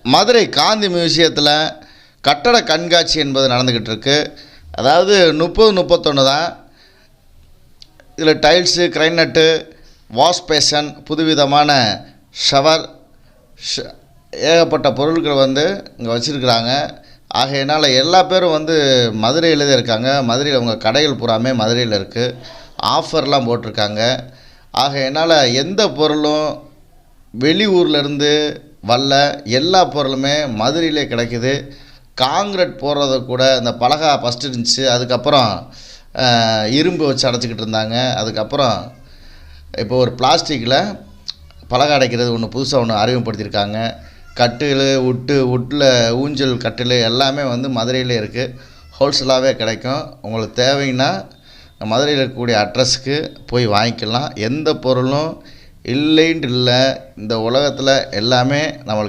மதுரை காந்தி மியூசியத்தில் கட்டட கண்காட்சி என்பது நடந்துக்கிட்டு இருக்கு. அதாவது 30-31 தான். இதில் டைல்ஸு, கிரைனட்டு, வாஷ் பேஷன், புதுவிதமான ஷவர், ஏகப்பட்ட பொருட்கள் இங்கே வச்சுருக்குறாங்க. ஆகையினால் எல்லா பேரும் மதுரையில் தான் இருக்காங்க. மதுரையில் உங்கள் கடைகள் பூராமே மதுரையில் இருக்குது. ஆஃபர்லாம் போட்டிருக்காங்க. ஆகையினால் எந்த பொருளும் வெளியூர்லேருந்து வரல, எல்லா பொருளுமே மதுரையிலே கிடைக்குது. காங்கிரீட் போடுறது கூட இந்த பலகா ஃபஸ்ட்டு இருந்துச்சு, அதுக்கப்புறம் இரும்பு வச்சு அடைச்சிக்கிட்டு இருந்தாங்க. அதுக்கப்புறம் இப்போ ஒரு பிளாஸ்டிக்கில் பலகா அடைக்கிறது புதுசாக ஒன்று அறிமுகப்படுத்தியிருக்காங்க. கட்டில், உட்டில் ஊஞ்சல் கட்டில் எல்லாமே மதுரையிலே இருக்குது. ஹோல்சேலாகவே கிடைக்கும். உங்களுக்கு தேவைன்னா மதுரையில் இருக்கக்கூடிய அட்ரஸுக்கு போய் வாங்கிக்கலாம். எந்த பொருளும் இல்லைன்ட்டு இல்லை. இந்த உலகத்தில் எல்லாமே நம்மளுக்கு